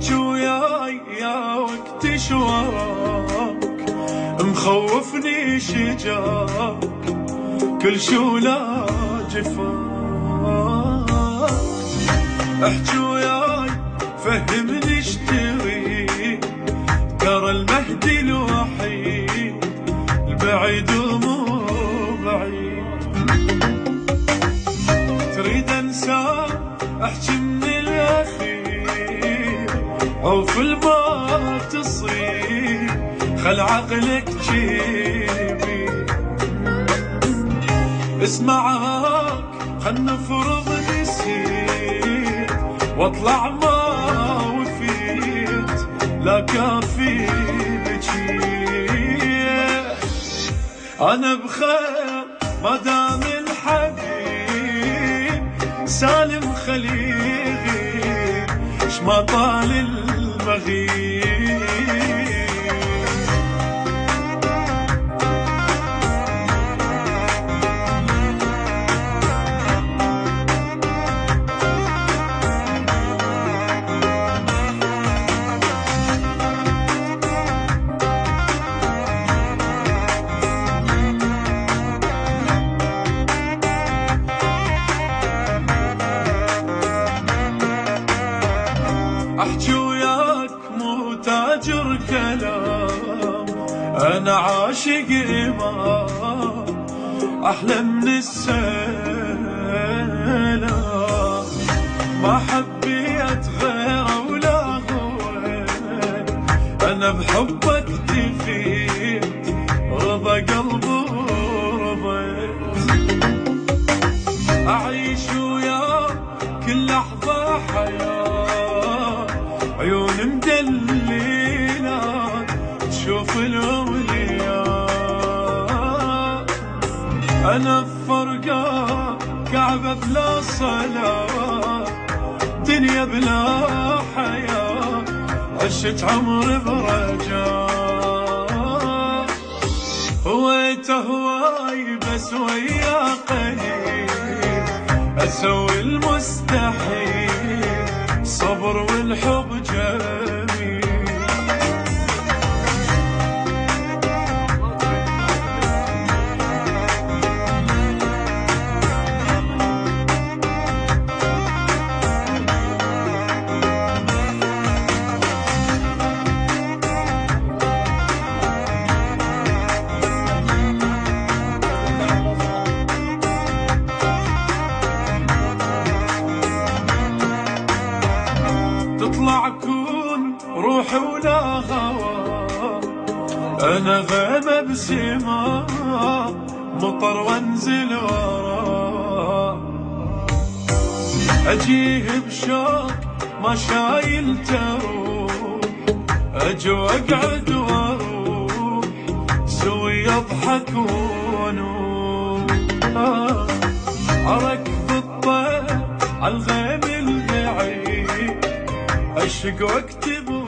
احكي وياي يا وقت شواك، مخوفني شجاك كل شولا جفاك. احكي وياي فهمني ايش تريد، ترى المهدي الوحيد البعيد ومو بعيد. تريد انسى احكي من الاخير، او في الما تصير خل عقلك جيبي. اسمعك خل نفرض نسيت واطلع ما وفيت، لا كافي بجيت. انا بخير ما دام الحبيب سالم خليغي، اش ما طال المغيب. احكي وياك مو تاجر كلام، انا عاشق امام احلى من السلام. ما حبيت غيره ولا هو، انا بحبك دفيت رضا قلبي ورضيت. اعيش وياك كل لحظه حياه، عيون مدللات تشوف الاولياء. انا بفرقة كعبة بلا صلاة، دنيا بلا حياة، عشت عمري برجاء. هويت هواي بس ويا قليل، اسوي المستحيل، صبر والحب جميل. تطلع كون روحي ولا هوى، انا غيمة بسما مطر وانزل وراه. اجيه بشوق ما شايل تروح، اجي واقعد واروح سوي اضحك ونوح. اركض الطير عالغيم البعيد، اشق واكتب